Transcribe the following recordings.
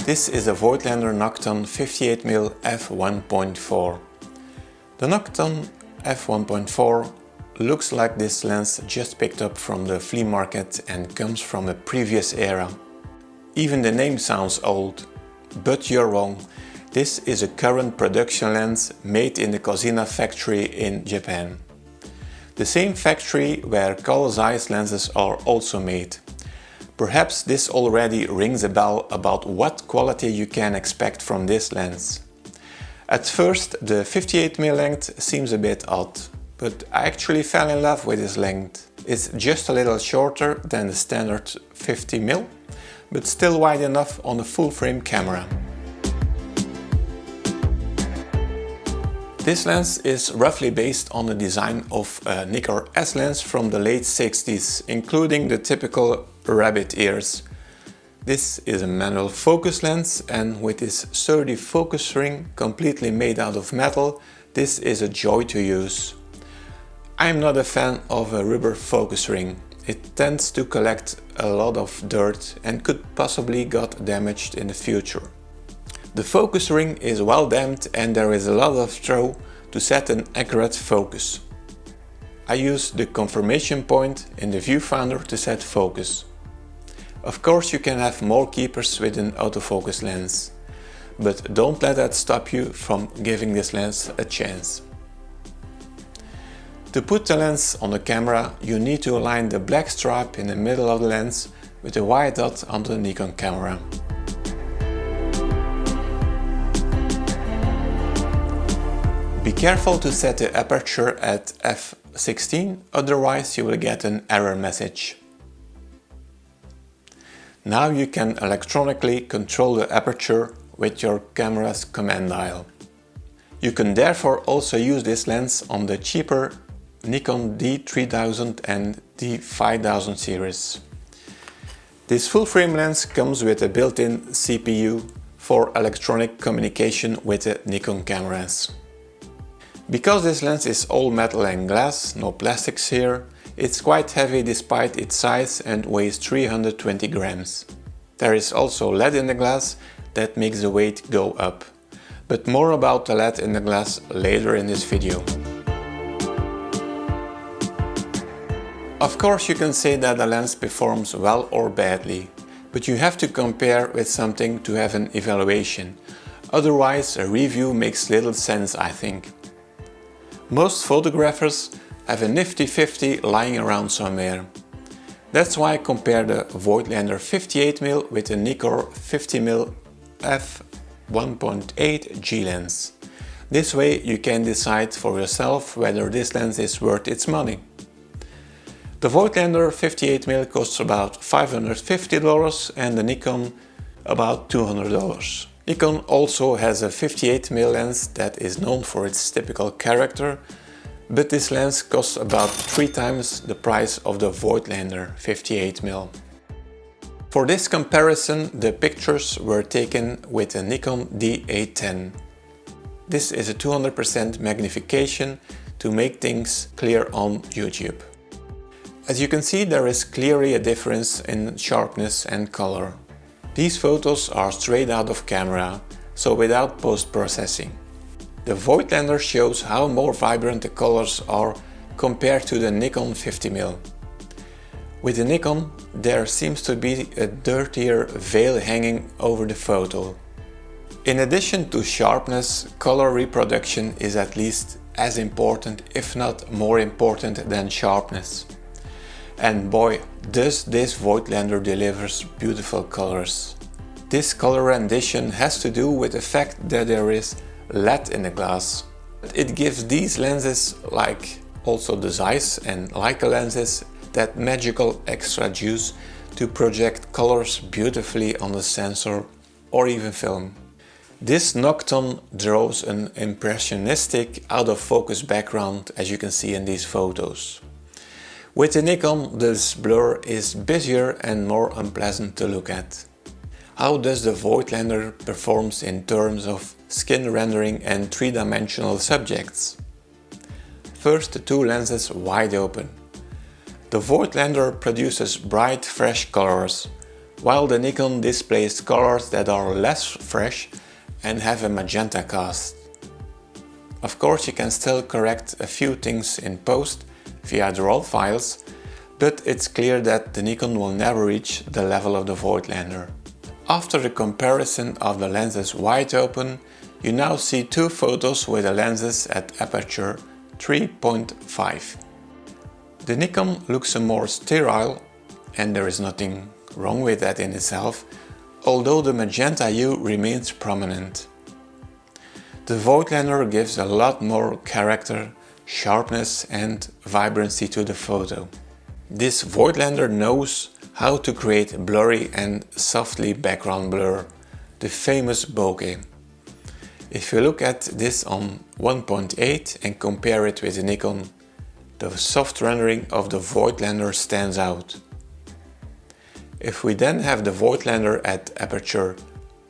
This is a Voigtländer Nokton 58mm f1.4. The Nokton f1.4 looks like this lens just picked up from the flea market and comes from a previous era. Even the name sounds old, but you're wrong. This is a current production lens made in the Cosina factory in Japan. The same factory where Carl Zeiss lenses are also made. Perhaps this already rings a bell about what quality you can expect from this lens. At first the 58mm length seems a bit odd, but I actually fell in love with this length. It's just a little shorter than the standard 50mm, but still wide enough on a full-frame camera. This lens is roughly based on the design of a Nikon S lens from the late 60s, including the typical rabbit ears. This is a manual focus lens, and with this sturdy focus ring completely made out of metal, this is a joy to use. I'm not a fan of a rubber focus ring. It tends to collect a lot of dirt and could possibly get damaged in the future. The focus ring is well damped and there is a lot of throw to set an accurate focus. I use the confirmation point in the viewfinder to set focus. Of course you can have more keepers with an autofocus lens, but don't let that stop you from giving this lens a chance. To put the lens on the camera, you need to align the black stripe in the middle of the lens with the white dot on the Nikon camera. Be careful to set the aperture at f16, otherwise you will get an error message. Now you can electronically control the aperture with your camera's command dial. You can therefore also use this lens on the cheaper Nikon D3000 and D5000 series. This full-frame lens comes with a built-in CPU for electronic communication with the Nikon cameras. Because this lens is all metal and glass, no plastics here, it's quite heavy despite its size and weighs 320 grams. There is also lead in the glass that makes the weight go up. But more about the lead in the glass later in this video. Of course you can say that the lens performs well or badly, but you have to compare with something to have an evaluation. Otherwise a review makes little sense, I think. Most photographers have a nifty 50 lying around somewhere. That's why I compare the Voigtländer 58mm with the Nikon 50mm f1.8 G lens. This way you can decide for yourself whether this lens is worth its money. The Voigtländer 58mm costs about $550 and the Nikon about $200. Nikon also has a 58mm lens that is known for its typical character, but this lens costs about 3 times the price of the Voigtländer 58mm. For this comparison, the pictures were taken with a Nikon D810. This is a 200% magnification to make things clear on YouTube. As you can see, there is clearly a difference in sharpness and color. These photos are straight out of camera, so without post-processing. The Voigtländer shows how more vibrant the colors are compared to the Nikon 50mm. With the Nikon, there seems to be a dirtier veil hanging over the photo. In addition to sharpness, color reproduction is at least as important, if not more important than sharpness. And boy, does this Voigtländer delivers beautiful colors. This color rendition has to do with the fact that there is lead in the glass. It gives these lenses, like also the Zeiss and Leica lenses, that magical extra juice to project colors beautifully on the sensor or even film. This Nokton draws an impressionistic out-of-focus background, as you can see in these photos. With the Nikon, this blur is busier and more unpleasant to look at. How does the Voigtländer performs in terms of skin rendering and three-dimensional subjects? First, the two lenses wide open. The Voigtländer produces bright, fresh colors, while the Nikon displays colors that are less fresh and have a magenta cast. Of course, you can still correct a few things in post via the raw files, but it's clear that the Nikon will never reach the level of the Voigtländer. After the comparison of the lenses wide open, you now see two photos with the lenses at aperture 3.5. The Nikon looks more sterile, and there is nothing wrong with that in itself, although the magenta hue remains prominent. The Voigtländer gives a lot more character, sharpness and vibrancy to the photo. This Voigtländer knows how to create blurry and softly background blur, the famous bokeh. If you look at this on 1.8 and compare it with the Nikon, the soft rendering of the Voigtländer stands out. If we then have the Voigtländer at aperture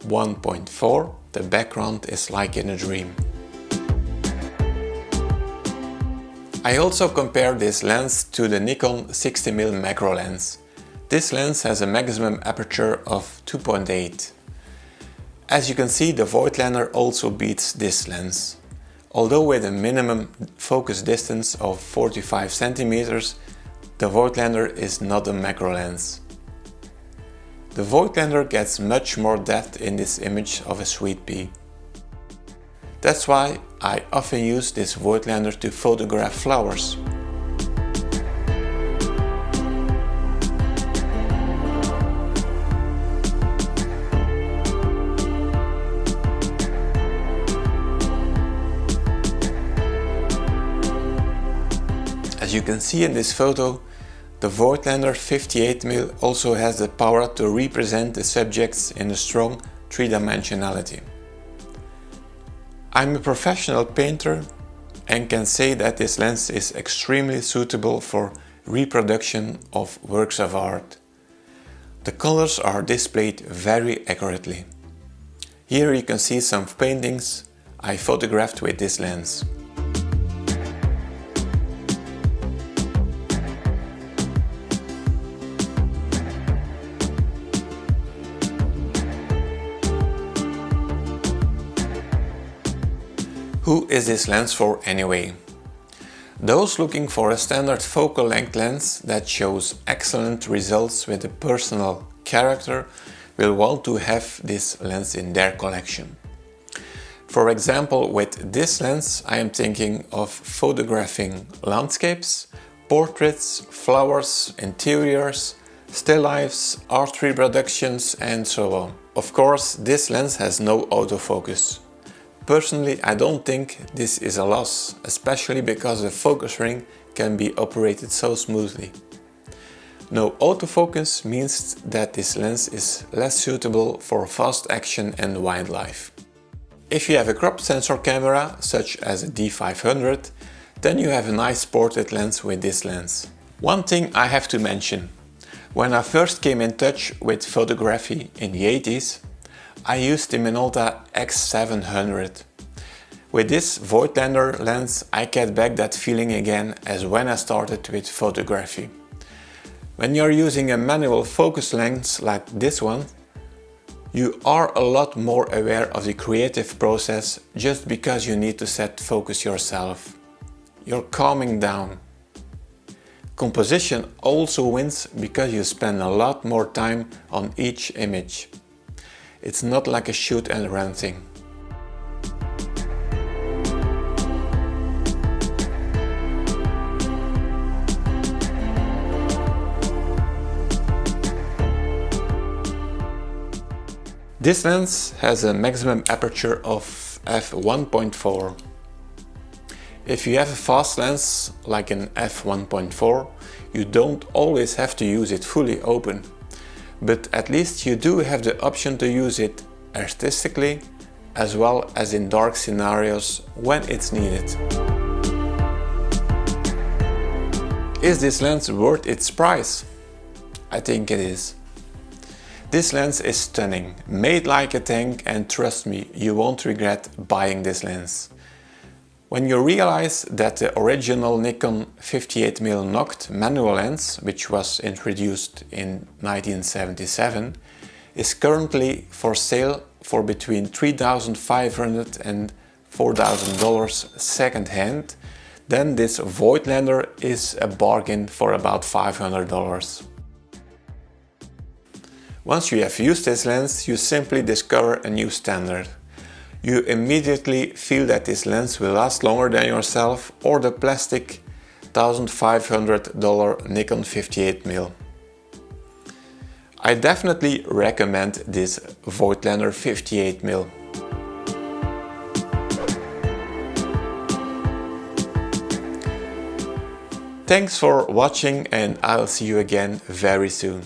1.4, the background is like in a dream. I also compare this lens to the Nikon 60mm macro lens. This lens has a maximum aperture of 2.8. As you can see, the Voigtländer also beats this lens. Although with a minimum focus distance of 45 cm, the Voigtländer is not a macro lens. The Voigtländer gets much more depth in this image of a sweet pea. That's why I often use this Voigtländer to photograph flowers. As you can see in this photo, the Voigtländer 58mm also has the power to represent the subjects in a strong three-dimensionality. I'm a professional painter and can say that this lens is extremely suitable for reproduction of works of art. The colors are displayed very accurately. Here you can see some paintings I photographed with this lens. Who is this lens for anyway? Those looking for a standard focal length lens that shows excellent results with a personal character will want to have this lens in their collection. For example, with this lens I am thinking of photographing landscapes, portraits, flowers, interiors, still lifes, art reproductions and so on. Of course, this lens has no autofocus. Personally, I don't think this is a loss, especially because the focus ring can be operated so smoothly. No autofocus means that this lens is less suitable for fast action and wildlife. If you have a crop sensor camera, such as a D500, then you have a nice portrait lens with this lens. One thing I have to mention. When I first came in touch with photography in the 80s, I used the Minolta X700. With this Voigtländer lens I get back that feeling again as when I started with photography. When you're using a manual focus lens like this one, you are a lot more aware of the creative process just because you need to set focus yourself. You're calming down. Composition also wins because you spend a lot more time on each image. It's not like a shoot and run thing. This lens has a maximum aperture of f1.4. If you have a fast lens like an f1.4, you don't always have to use it fully open. But at least you do have the option to use it artistically as well as in dark scenarios when it's needed. Is this lens worth its price? I think it is. This lens is stunning, made like a tank, and trust me, you won't regret buying this lens. When you realize that the original Nikon 58mm Nokt manual lens, which was introduced in 1977, is currently for sale for between $3,500 and $4,000 second-hand, then this Voigtländer is a bargain for about $500. Once you have used this lens, you simply discover a new standard. You immediately feel that this lens will last longer than yourself or the plastic $1,500 Nikon 58mm. I definitely recommend this Voigtländer 58mm. Thanks for watching and I'll see you again very soon.